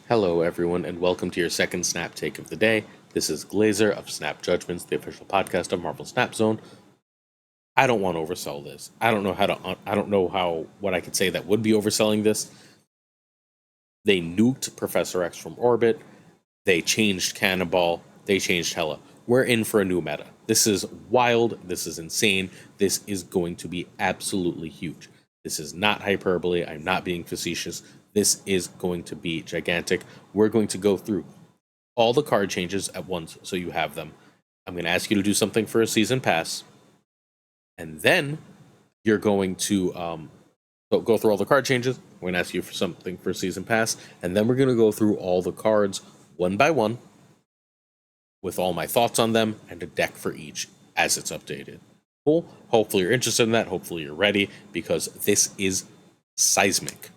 Hello, everyone, and welcome to your second Snap Take of the day. This is Glazer of Snap Judgments, the official podcast of Marvel Snap Zone. I don't want to oversell this. I don't know what I could say that would be overselling this. They nuked Professor X from orbit. They changed Cannonball. They changed HELA. We're in for a new meta. This is wild. This is insane. This is going to be absolutely huge. This is not hyperbole. I'm not being facetious. This is going to be gigantic. We're going to go through all the card changes at once so you have them. I'm going to ask you to do something for a season pass. And then you're going to go through all the card changes. We're going to ask you for something for season pass. And then we're going to go through all the cards one by one with all my thoughts on them and a deck for each as it's updated. Cool. Hopefully you're interested in that. Hopefully you're ready because this is seismic.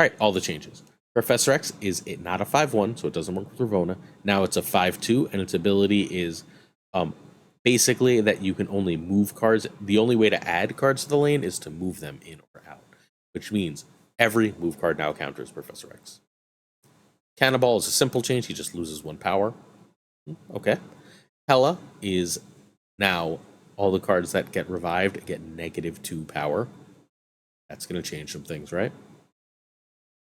All right, all the changes. Professor X is not a 5/1, so it doesn't work with Ravonna. Now it's a 5/2, and its ability is basically that you can only move cards. The only way to add cards to the lane is to move them in or out, which means every move card now counters Professor X. Cannonball is a simple change. He just loses 1 power. Okay. HELA is now all the cards that get revived get -2 power. That's going to change some things, right?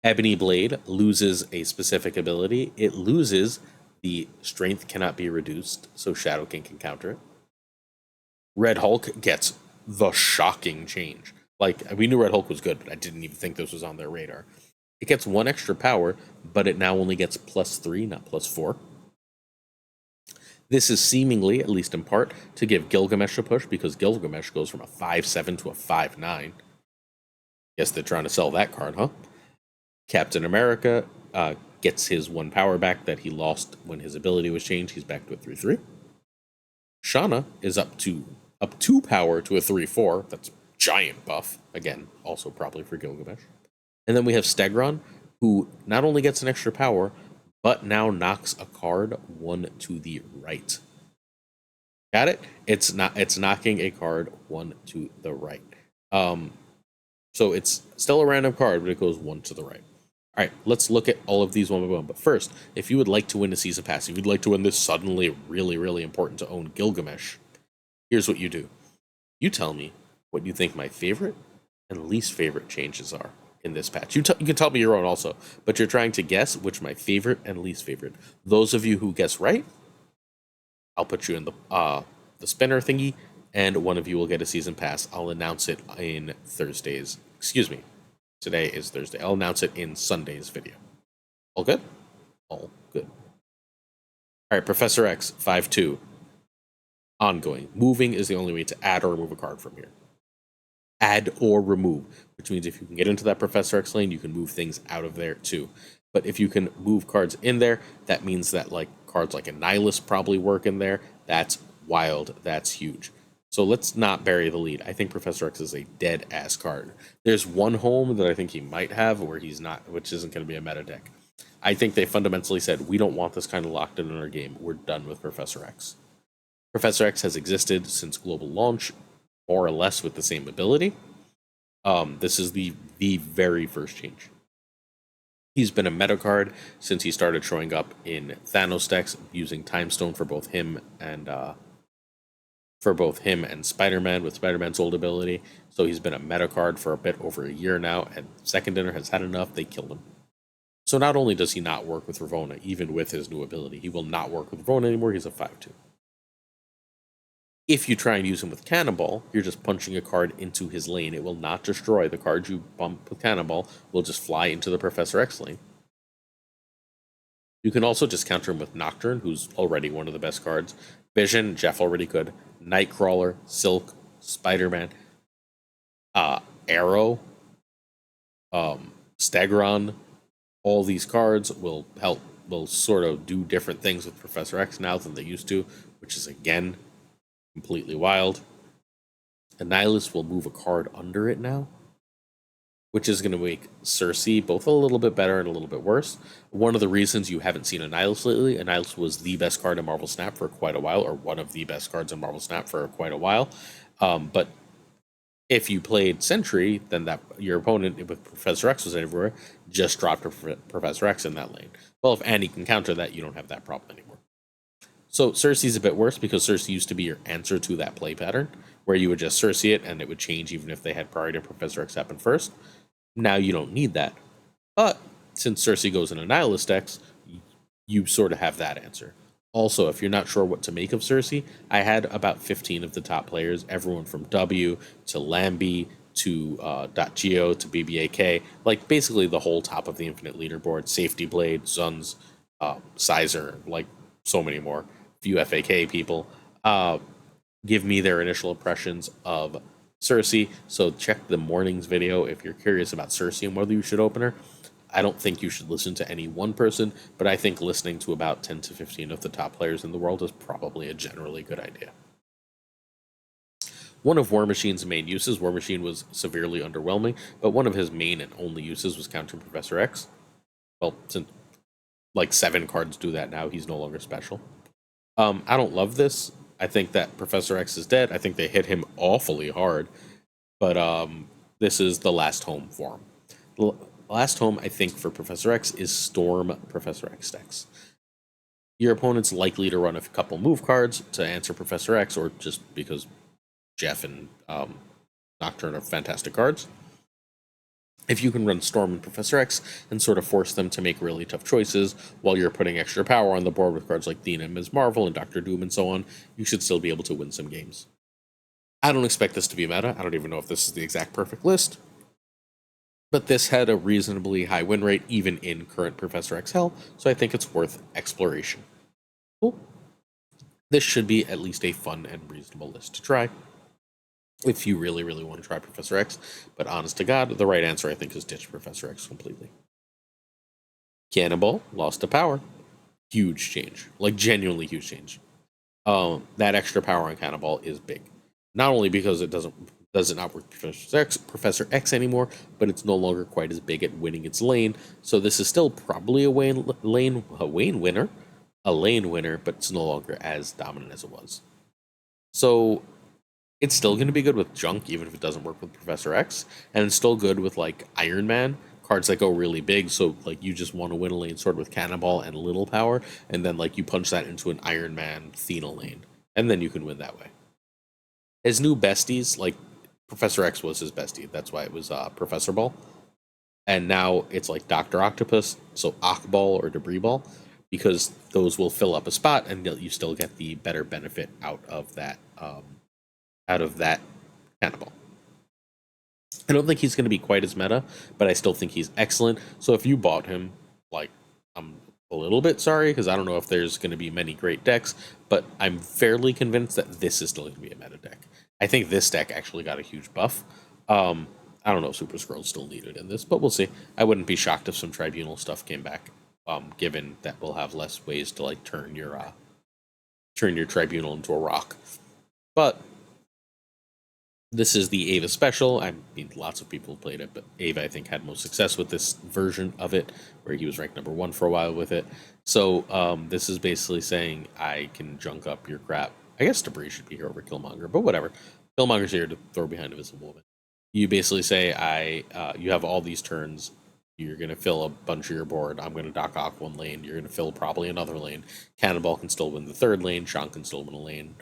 Ebony Blade loses a specific ability. It loses the strength cannot be reduced, so Shadow King can counter it. Red Hulk gets the shocking change. Like, we knew Red Hulk was good, but I didn't even think this was on their radar. It gets 1 extra power, but it now only gets +3, not +4. This is seemingly, at least in part, to give Gilgamesh a push, because Gilgamesh goes from a 5/7 to a 5/9. Guess they're trying to sell that card, huh? Captain America gets his 1 power back that he lost when his ability was changed. He's back to a 3/3. Shauna is up 2 power to a 3/4. That's giant buff. Again, also probably for Gilgamesh. And then we have Stegron, who not only gets an extra power, but now knocks a card 1 to the right. Got it? It's knocking a card 1 to the right. So it's still a random card, but it goes 1 to the right. All right, let's look at all of these one by one. But first, if you would like to win a season pass, if you'd like to win this suddenly really, really important to own Gilgamesh, here's what you do. You tell me what you think my favorite and least favorite changes are in this patch. You can tell me your own also, but you're trying to guess which my favorite and least favorite. Those of you who guess right, I'll put you in the spinner thingy, and one of you will get a season pass. I'll announce it in Thursday's. Excuse me. Today is Thursday. I'll announce it in Sunday's video. All good? All good. All right, Professor X, 5/2. Ongoing. Moving is the only way to add or remove a card from here. Add or remove, which means if you can get into that Professor X lane, you can move things out of there too. But if you can move cards in there, that means that like cards like Annihilus probably work in there. That's wild. That's huge. So let's not bury the lead. I think Professor X is a dead-ass card. There's one home that I think he might have where he's not, which isn't going to be a meta deck. I think they fundamentally said, we don't want this kind of locked in our game. We're done with Professor X. Professor X has existed since global launch, more or less with the same ability. This is the very first change. He's been a meta card since he started showing up in Thanos decks using Time Stone for both him and Spider-Man with Spider-Man's old ability. So he's been a meta card for a bit over a year now, and Second Dinner has had enough, they killed him. So not only does he not work with Ravonna, even with his new ability, he will not work with Ravonna anymore, he's a 5/2. If you try and use him with Cannonball, you're just punching a card into his lane. It will not destroy. The card you bump with Cannonball will just fly into the Professor X lane. You can also just counter him with Nocturne, who's already one of the best cards. Vision, Jeff already could. Nightcrawler, Silk, Spider-Man, Arrow, Stegron. All these cards will sort of do different things with Professor X now than they used to, which is, again, completely wild. Annihilus will move a card under it now, which is going to make Cersei both a little bit better and a little bit worse. One of the reasons you haven't seen Annihilus lately, Annihilus was the best card in Marvel Snap for quite a while, or one of the best cards in Marvel Snap for quite a while. But If you played Sentry, then that your opponent with Professor X was everywhere, just dropped a Professor X in that lane. Well, if Annie can counter that, you don't have that problem anymore. So Cersei's a bit worse because Cersei used to be your answer to that play pattern, where you would just Cersei it and it would change even if they had priority to Professor X happen first. Now you don't need that. But since Cersei goes in a Nihilist decks, you sort of have that answer. Also, if you're not sure what to make of Cersei, I had about 15 of the top players, everyone from W to Lambie to .geo to BBAK, like basically the whole top of the Infinite leaderboard, Safety Blade, Zuns, Sizer, like so many more, few FAK people, give me their initial impressions of Cersei. So check the morning's video if you're curious about Cersei and whether you should open her. I don't think you should listen to any one person, but I think listening to about 10 to 15 of the top players in the world is probably a generally good idea. One of War Machine's main uses, War Machine was severely underwhelming, but one of his main and only uses was countering Professor X. Well, since like 7 cards do that now, he's no longer special. I don't love this. I think that Professor X is dead. I think they hit him awfully hard, but this is the last home for him. The last home, I think, for Professor X is Storm Professor X decks. Your opponent's likely to run a couple move cards to answer Professor X, or just because Jeff and Nocturne are fantastic cards. If you can run Storm and Professor X and sort of force them to make really tough choices while you're putting extra power on the board with cards like Thena and Ms. Marvel and Dr. Doom and so on, you should still be able to win some games. I don't expect this to be meta. I don't even know if this is the exact perfect list. But this had a reasonably high win rate even in current Professor X Hell, so I think it's worth exploration. Cool. This should be at least a fun and reasonable list to try if you really, really want to try Professor X. But honest to God, the right answer, I think, is ditch Professor X completely. Cannonball lost to power. Huge change. Like, genuinely huge change. That extra power on Cannonball is big. Not only because it does it not work with Professor X anymore, but it's no longer quite as big at winning its lane. So this is still probably a lane winner, but it's no longer as dominant as it was. So it's still going to be good with junk, even if it doesn't work with Professor X, and it's still good with like Iron Man cards that go really big. So like you just want to win a lane sword with Cannonball and little power, and then like you punch that into an Iron Man Thena lane, and then you can win that way. His new besties, like Professor X was his bestie, that's why it was Professor Ball, and now it's like Dr. Octopus, so Ockball or Debris Ball, because those will fill up a spot, and you still get the better benefit out of that Cannonball. I don't think he's going to be quite as meta, but I still think he's excellent. So if you bought him, like, I'm a little bit sorry, because I don't know if there's going to be many great decks, but I'm fairly convinced that this is still going to be a meta deck. I think this deck actually got a huge buff. I don't know if Super Scroll's still needed in this, but we'll see. I wouldn't be shocked if some Tribunal stuff came back, given that we'll have less ways to like turn your Tribunal into a rock. But this is the Ava special. I mean, lots of people played it, but Ava, I think, had most success with this version of it, where he was ranked number 1 for a while with it. So this is basically saying I can junk up your crap. I guess Debris should be here over Killmonger, but whatever. Killmonger's here to throw behind Invisible Woman. You basically say, you have all these turns. You're going to fill a bunch of your board. I'm going to Doc Ock one lane. You're going to fill probably another lane. Cannonball can still win the 3rd lane. Sean can still win a lane.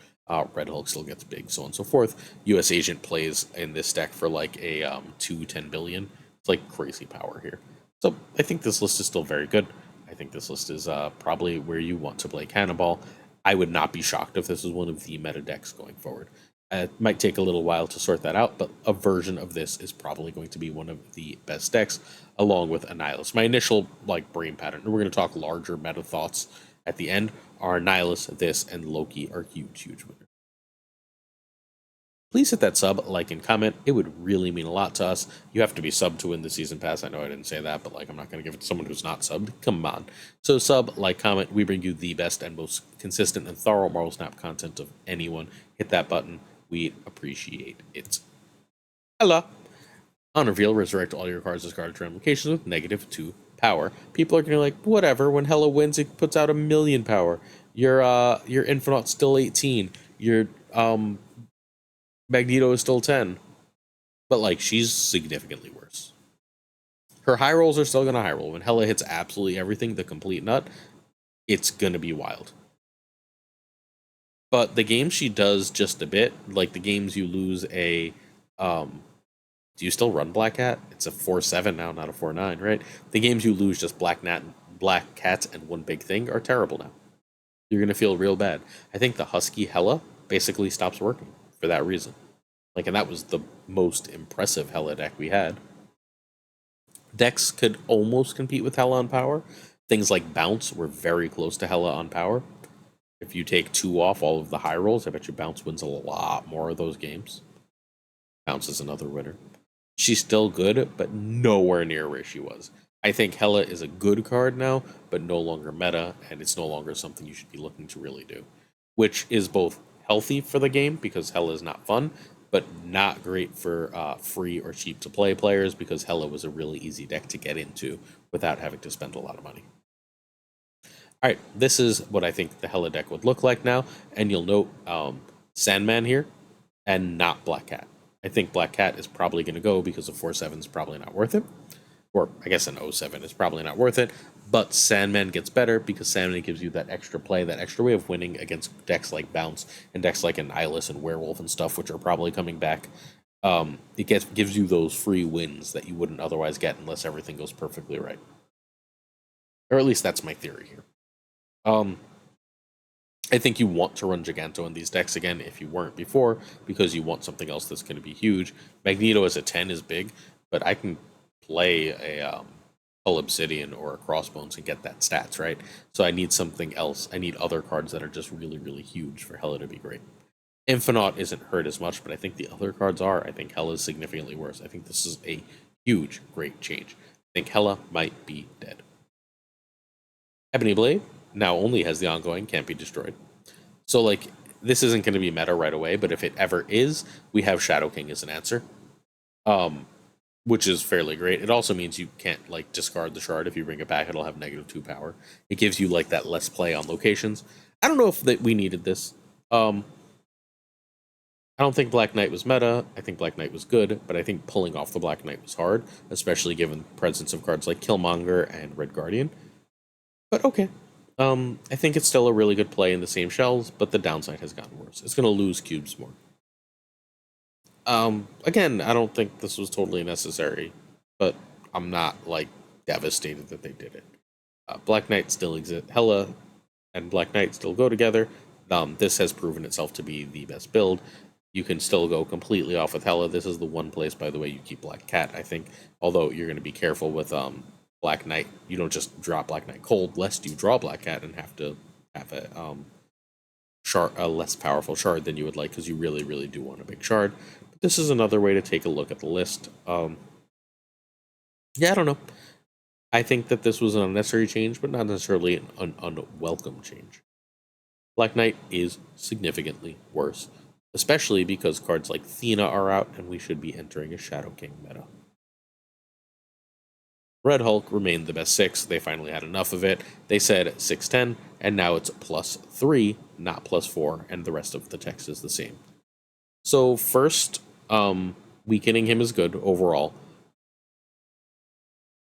Red Hulk still gets big, so on and so forth. US Agent plays in this deck for like a 2-10 billion. It's like crazy power here. So I think this list is still very good. I think this list is probably where you want to play Cannonball. I would not be shocked if this is one of the meta decks going forward. It might take a little while to sort that out, but a version of this is probably going to be one of the best decks, along with Annihilus. My initial like brain pattern, and we're going to talk larger meta thoughts at the end, are Annihilus, this, and Loki are huge winners. Please hit that sub, like, and comment. It would really mean a lot to us. You have to be subbed to win the season pass. I know I didn't say that, but like I'm not going to give it to someone who's not subbed. Come on. So sub, like, comment. We bring you the best and most consistent and thorough Marvel Snap content of anyone. Hit that button. We'd appreciate it. HELA. On reveal, resurrect all your cards as card locations with -2 power. People are going to be like, whatever. When HELA wins, it puts out 1,000,000 power. Your Infinite's still 18. Your Magneto is still 10. but like she's significantly worse. Her high rolls are still gonna high roll. When HELA hits absolutely everything, the complete nut, it's gonna be wild. But the games she does just a bit, like the games you lose a do you still run Black Cat? It's a 4-7 now, not a 4-9, right? The games you lose just Black Cats and one big thing are terrible now. You're gonna feel real bad. I think the Husky HELA basically stops working for that reason. Like, and that was the most impressive HELA deck we had. Decks could almost compete with HELA on power. Things like Bounce were very close to HELA on power. If you take 2 off all of the high rolls, I bet you Bounce wins a lot more of those games. Bounce is another winner. She's still good, but nowhere near where she was. I think HELA is a good card now, but no longer meta, and it's no longer something you should be looking to really do. Which is both healthy for the game, because HELA is not fun, but not great for free or cheap to play players, because HELA was a really easy deck to get into without having to spend a lot of money. Alright, this is what I think the HELA deck would look like now, and you'll note Sandman here, and not Black Cat. I think Black Cat is probably going to go because a 4-7 is probably not worth it. Or I guess an 0-7 is probably not worth it. But Sandman gets better because Sandman gives you that extra play, that extra way of winning against decks like Bounce and decks like Annihilus and Werewolf and stuff, which are probably coming back. It gives you those free wins that you wouldn't otherwise get unless everything goes perfectly right. Or at least that's my theory here. I think you want to run Giganto in these decks again if you weren't before, because you want something else that's going to be huge. Magneto as a 10 is big, but I can play a Hull Obsidian or a Crossbones and get that stats, right? So I need something else. I need other cards that are just really, really huge for HELA to be great. Infinite isn't hurt as much, but I think the other cards are. I think HELA is significantly worse. I think this is a huge, great change. I think HELA might be dead. Ebony Blade now only has the ongoing, can't be destroyed. So, like, this isn't going to be meta right away, but if it ever is, we have Shadow King as an answer. Which is fairly great. It also means you can't, like, discard the shard. If you bring it back, it'll have -2 power. It gives you, like, that less play on locations. I don't know if we needed this. I don't think Black Knight was meta. I think Black Knight was good, but I think pulling off the Black Knight was hard, especially given the presence of cards like Killmonger and Red Guardian. But okay. I think it's still a really good play in the same shells, but the downside has gotten worse. It's going to lose cubes more. Again, I don't think this was totally necessary, but I'm not, like, devastated that they did it. Black Knight still exists. HELA and Black Knight still go together. This has proven itself to be the best build. You can still go completely off with HELA. This is the one place, by the way, you keep Black Cat, I think. Although you're going to be careful with Black Knight. You don't just drop Black Knight cold, lest you draw Black Cat and have to have a less powerful shard than you would like, because you really, really do want a big shard. But this is another way to take a look at the list. Yeah, I don't know. I think that this was an unnecessary change, but not necessarily an unwelcome change. Black Knight is significantly worse, especially because cards like Thena are out, and we should be entering a Shadow King meta. Red Hulk remained the best 6. They finally had enough of it. They said 6/10, and now it's +3, not +4, and the rest of the text is the same. So first, weakening him is good overall.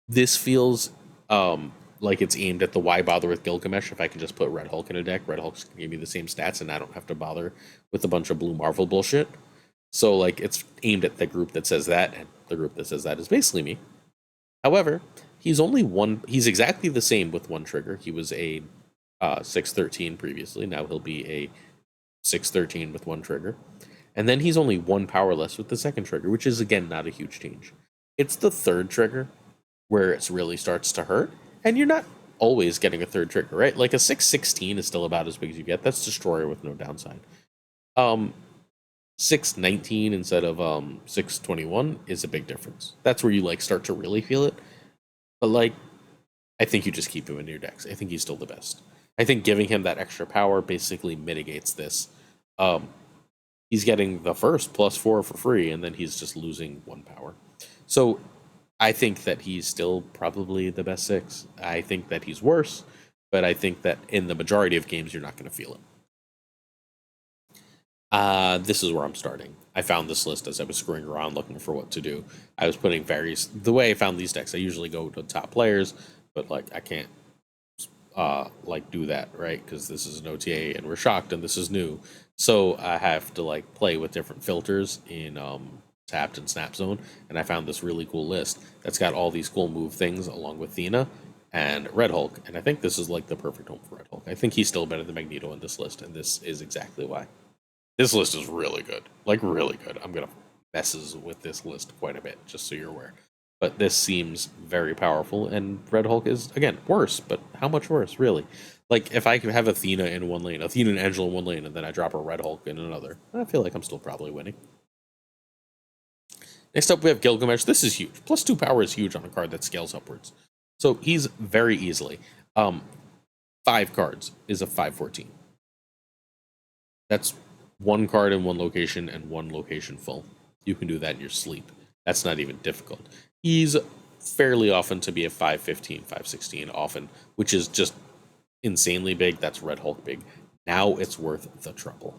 This feels like it's aimed at the why bother with Gilgamesh if I can just put Red Hulk in a deck. Red Hulk's gonna give me the same stats, and I don't have to bother with a bunch of Blue Marvel bullshit. So, like, it's aimed at the group that says that, and the group that says that is basically me. However, he's exactly the same with one trigger. He was a 6/13 previously. Now he'll be a 6/13 with one trigger. And then he's only 1 power less with the second trigger, which is, again, not a huge change. It's the third trigger where it really starts to hurt, and you're not always getting a third trigger, right? Like, a 6/16 is still about as big as you get. That's Destroyer with no downside. 6/19 instead of 6/21 is a big difference. That's where you, like, start to really feel it. But, like, I think you just keep him in your decks. I think he's still the best. I think giving him that extra power basically mitigates this. He's getting the first +4 for free, and then he's just losing 1 power. So I think that he's still probably the best 6. I think that he's worse, but I think that in the majority of games, you're not going to feel it. This is where I'm starting. I found this list as I was screwing around looking for what to do. I was putting the way I found these decks, I usually go to top players, but like I can't like do that, right? Because this is an OTA and we're shocked and this is new. So I have to like play with different filters in tapped and snap zone, and I found this really cool list that's got all these cool move things along with Thena and Red Hulk, and I think this is like the perfect home for Red Hulk. I think he's still better than Magneto in this list, and this is exactly why. This list is really good, like really good. I'm gonna messes with this list quite a bit, just so you're aware. But this seems very powerful, and Red Hulk is again worse. But how much worse, really? Like if I could have Athena in one lane, Athena and Angela in one lane, and then I drop a Red Hulk in another, I feel like I'm still probably winning. Next up, we have Gilgamesh. This is huge. +2 power is huge on a card that scales upwards. So he's very easily. 5 cards is a 5/14. That's one card in one location and one location full. You can do that in your sleep. That's not even difficult. He's fairly often to be a 5/15, 5/16 often, which is just insanely big. That's Red Hulk big. Now it's worth the trouble.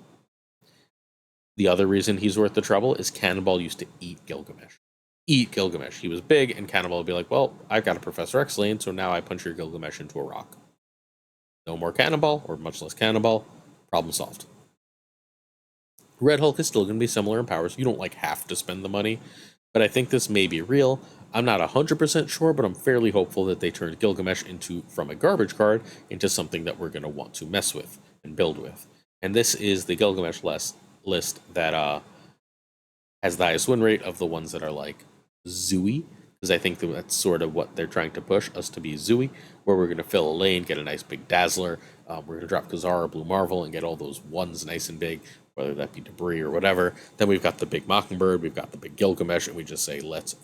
The other reason he's worth the trouble is Cannonball used to eat Gilgamesh. Eat Gilgamesh. He was big, and Cannonball would be like, well, I've got a Professor X lane, so now I punch your Gilgamesh into a rock. No more Cannonball, or much less Cannonball. Problem solved. Red Hulk is still going to be similar in powers. You don't like have to spend the money, but I think this may be real. I'm not 100% sure, but I'm fairly hopeful that they turned Gilgamesh from a garbage card into something that we're going to want to mess with and build with. And this is the Gilgamesh list that has the highest win rate of the ones that are like Zooey, because I think that's sort of what they're trying to push us to be Zooey, where we're going to fill a lane, get a nice big Dazzler. We're going to drop Kazar or Blue Marvel and get all those ones nice and big, whether that be debris or whatever. Then we've got the big Mockingbird, we've got the big Gilgamesh, and we just say, let's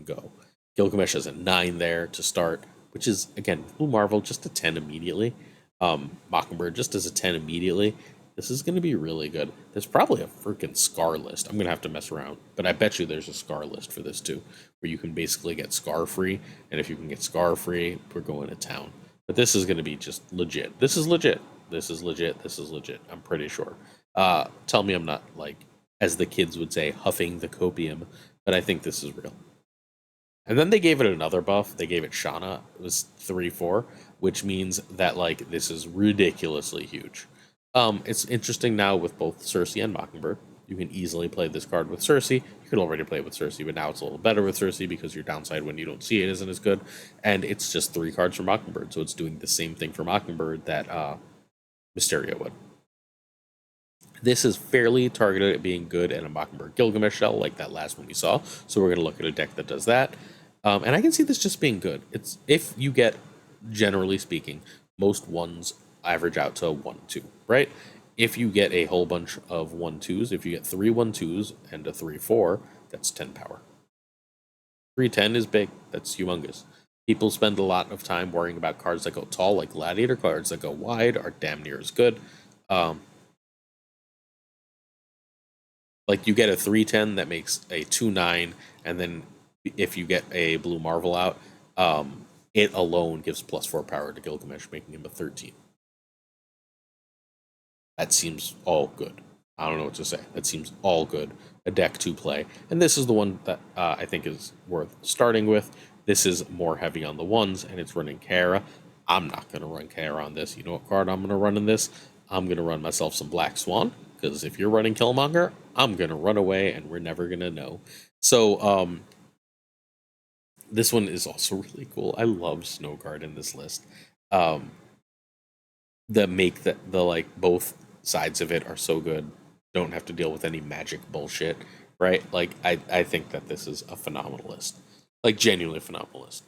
go. Gilgamesh has a 9 there to start, which is, again, Blue Marvel just a 10 immediately. Mockingbird just as a 10 immediately. This is going to be really good. There's probably a freaking Scar list. I'm going to have to mess around, but I bet you there's a Scar list for this too, where you can basically get Scar free, and if you can get Scar free, we're going to town. But this is going to be just legit. This is legit. This is legit. This is legit. I'm pretty sure. Tell me I'm not, like, as the kids would say, huffing the copium, but I think this is real. And then they gave it another buff. They gave it Shauna. It was 3/4, which means that, like, this is ridiculously huge. It's interesting now with both Cersei and Mockingbird. You can easily play this card with Cersei. You could already play it with Cersei, but now it's a little better with Cersei because your downside when you don't see it isn't as good. And it's just 3 cards for Mockingbird, so it's doing the same thing for Mockingbird that Mysterio would. This is fairly targeted at being good in a Mockingbird Gilgamesh shell, like that last one we saw. So we're going to look at a deck that does that. And I can see this just being good. It's if you get, generally speaking, most ones average out to 1/2, right? If you get a whole bunch of 1/2s, if you get 3 1/2s and a 3/4, that's 10 power. 3/10 is big. That's humongous. People spend a lot of time worrying about cards that go tall, like Gladiator. Cards that go wide are damn near as good. Like you get a 3/10 that makes a 2/9, and then if you get a Blue Marvel out, it alone gives +4 power to Gilgamesh, making him a 13. That seems all good. I don't know what to say. That seems all good. A deck to play. And this is the one that I think is worth starting with. This is more heavy on the ones, and it's running Kara. I'm not going to run Kara on this. You know what card I'm going to run in this? I'm going to run myself some Black Swan, because if you're running Killmonger, I'm going to run away, and we're never going to know. So, this one is also really cool. I love Snowguard in this list. The like both sides of it are so good. Don't have to deal with any magic bullshit, right? Like I think that this is a phenomenal list. Like genuinely phenomenal list.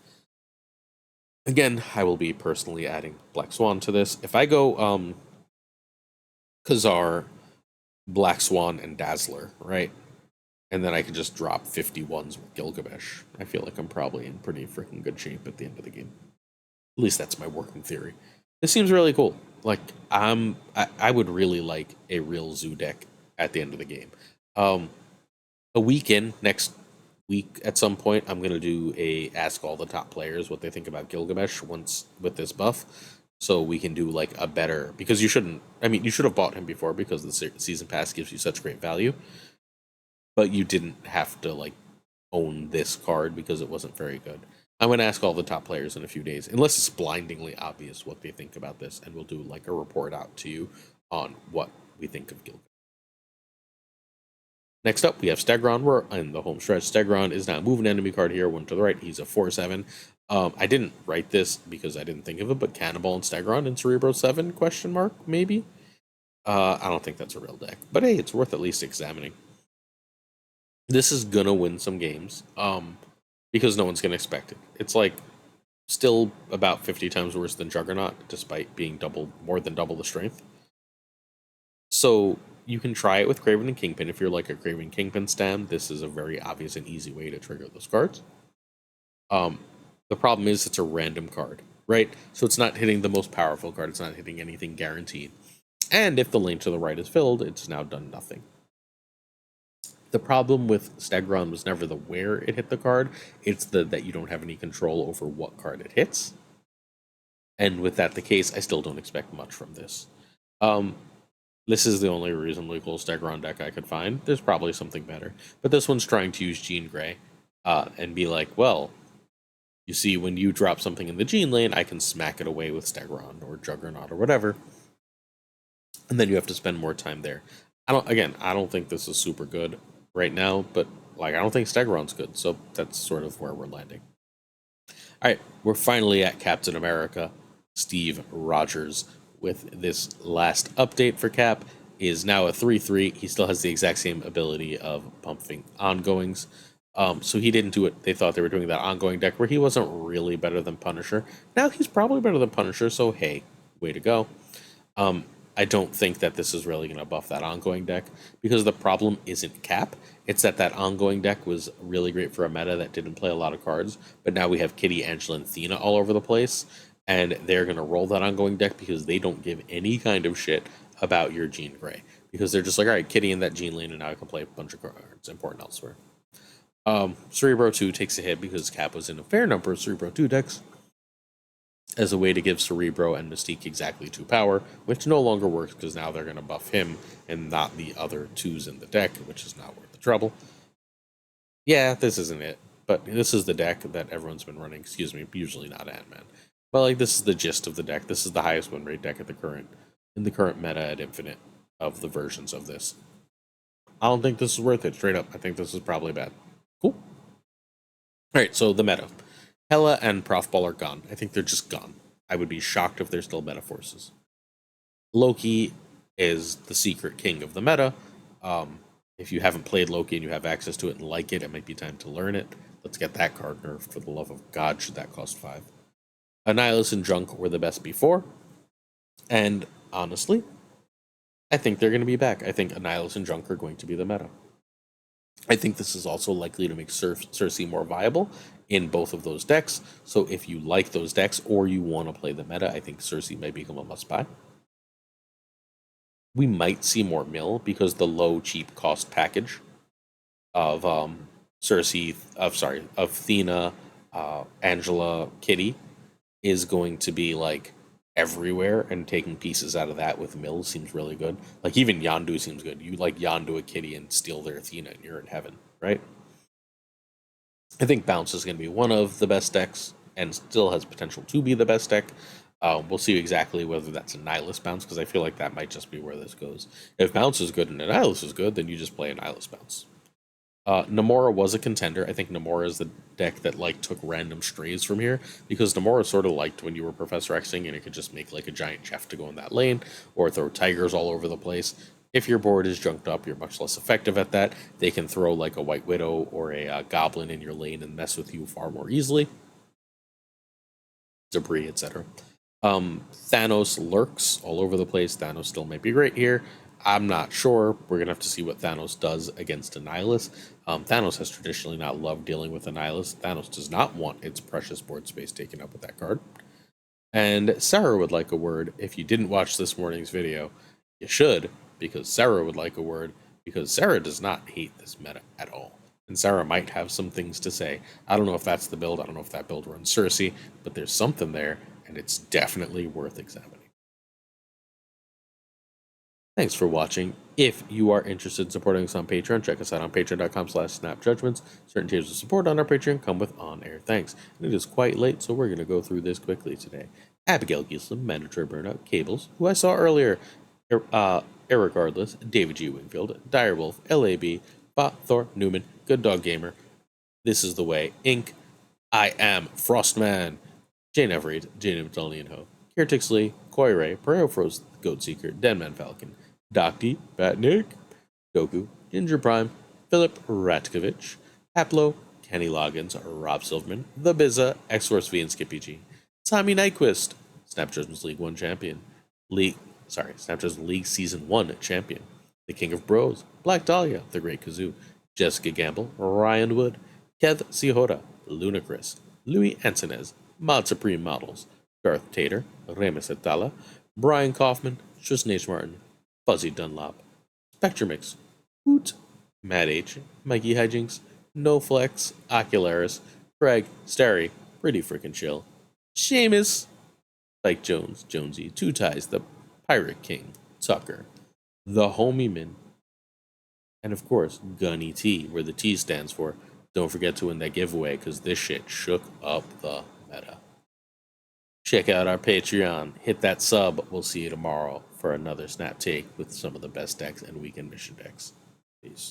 Again, I will be personally adding Black Swan to this. If I go Kazar, Black Swan, and Dazzler, right? And then I can just drop 51s with Gilgamesh. I feel like I'm probably in pretty freaking good shape at the end of the game. At least that's my working theory. This seems really cool. Like I would really like a real zoo deck at the end of the game. A weekend next week at some point, I'm gonna do a ask all the top players what they think about Gilgamesh once with this buff. so we can do like a better, because you shouldn't, I mean, you should have bought him before because the season pass gives you such great value, but you didn't have to like own this card because it wasn't very good. I'm going to ask all the top players in a few days, unless it's blindingly obvious what they think about this, and we'll do like a report out to you on what we think of Gilgamesh. Next up, we have Stegron. We're in the home stretch. Stegron is now a moving enemy card here, one to the right. He's a 4/7. I didn't write this because I didn't think of it, but Cannonball and Stegron in Cerebro 7, question mark, maybe? I don't think that's a real deck, but hey, it's worth at least examining. This is gonna win some games, because no one's gonna expect it. It's like still about 50 times worse than Juggernaut, despite being more than double the strength. So you can try it with Craven and Kingpin. If you're like a Craven Kingpin stam, this is a very obvious and easy way to trigger those cards. The problem is it's a random card, right? So it's not hitting the most powerful card. It's not hitting anything guaranteed. And if the lane to the right is filled, it's now done nothing. The problem with Stegron was never the where it hit the card. It's that you don't have any control over what card it hits. And with that the case, I still don't expect much from this. This is the only reasonably cool Stegron deck I could find. There's probably something better. But this one's trying to use Jean Grey and be like, well, you see, when you drop something in the Jean lane, I can smack it away with Stegron or Juggernaut or whatever. And then you have to spend more time there. I don't think this is super good right now, but like I don't think Stegron's good, so that's sort of where we're landing. Alright, we're finally at Captain America. Steve Rogers, with this last update for Cap, is now a 3/3. He still has the exact same ability of pumping ongoings. So he didn't do it. They thought they were doing that ongoing deck where he wasn't really better than Punisher. Now he's probably better than Punisher, so hey, way to go. I don't think that this is really going to buff that ongoing deck, because the problem isn't Cap. It's that ongoing deck was really great for a meta that didn't play a lot of cards, but now we have Kitty, Angela, and Athena all over the place, and they're going to roll that ongoing deck because they don't give any kind of shit about your Jean Grey, because they're just like, all right, Kitty in that Jean lane, and now I can play a bunch of cards important elsewhere. Cerebro 2 takes a hit because Cap was in a fair number of Cerebro 2 decks as a way to give Cerebro and Mystique exactly 2 power, which no longer works because now they're going to buff him and not the other 2s in the deck, which is not worth the trouble. Yeah, this isn't it, but this is the deck that everyone's been running. Excuse me, usually not Ant-Man. But like, this is the gist of the deck. This is the highest win rate deck in the current meta at Infinite of the versions of this. I don't think this is worth it, straight up. I think this is probably bad. Cool. Alright, so the meta. HELA and Prof Ball are gone. I think they're just gone. I would be shocked if they're still meta forces. Loki is the secret king of the meta. If you haven't played Loki and you have access to it and like it, it might be time to learn it. Let's get that card nerfed, for the love of God, should that cost 5. Annihilus and Junk were the best before. And honestly, I think they're going to be back. I think Annihilus and Junk are going to be the meta. I think this is also likely to make Cersei more viable in both of those decks. So if you like those decks or you want to play the meta, I think Cersei may become a must-buy. We might see more mill because the low, cheap cost package of Athena, Angela, Kitty is going to be like everywhere, and taking pieces out of that with mill seems really good. Like even Yondu seems good. You like Yondu a Kitty and steal their Athena and you're in heaven, right? I think Bounce is going to be one of the best decks and still has potential to be the best deck. We'll see exactly whether that's a Nihilus Bounce, because I feel like that might just be where this goes. If Bounce is good and Nihilus is good, then you just play a Nihilus Bounce. Namora was a contender. I think Namora is the deck that like took random strays from here, because Namora sort of liked when you were Professor Xing and it could just make like a giant Jeff to go in that lane, or throw tigers all over the place. If your board is junked up, you're much less effective at that. They can throw like a White Widow or a Goblin in your lane and mess with you far more easily. Debris, etc. Thanos lurks all over the place. Thanos still might be great here. I'm not sure. We're going to have to see what Thanos does against Annihilus. Thanos has traditionally not loved dealing with Annihilus. Thanos does not want its precious board space taken up with that card. And Sarah would like a word. If you didn't watch this morning's video, you should, because Sarah would like a word, because Sarah does not hate this meta at all. And Sarah might have some things to say. I don't know if that's the build. I don't know if that build runs Cersei, but there's something there, and it's definitely worth examining. Thanks for watching. If you are interested in supporting us on Patreon, check us out on patreon.com/snapjudgments. Certain tiers of support on our Patreon come with on-air thanks. And it is quite late, so we're going to go through this quickly today. Abigail Gieslam, Mandatory Burnout, Cables, who I saw earlier, irregardless, David G. Wingfield, Direwolf, LAB, FaThorNewman, Good Dog Gamer, This Is the Way, Inc., I Am Frostman, Jane Everett, Jane Nathaniel Ho, Kier Tixley, Koi Ray, Pereiro Frost, Goat Seeker, Denman Falcon, Doc D, Batnik, Goku, Ginger Prime, Philip Ratkovich, Haplo, Kenny Loggins, Rob Silverman, The Bizza, X-Force V and Skippy G, Tommy Nyquist, Snap Judgments League 1 champion, Snap Judgments League Season 1 champion, The King of Bros, Black Dahlia, The Great Kazoo, Jessica Gamble, Ryan Wood, Kev Cihoda, Lunacris, Louis Antonez, Mod Supreme Models, Garth Tater, Remus Atala, Brian Kaufman, Tristan H. Martin, Fuzzy Dunlop, Spectrumix, Hoot, Matt H., Mikey Hijinks, NoFlex, Ocularis, Craig, Starry, Pretty Frickin' Chill, Seamus, Spike Jones, Jonesy, Two Ties, The Pirate King, Tuccrr, The Homie Min, and of course, Gunny T, where the T stands for. Don't forget to win that giveaway, because this shit shook up the meta. Check out our Patreon. Hit that sub. We'll see you tomorrow for another Snap Take with some of the best decks and weekend mission decks. Peace.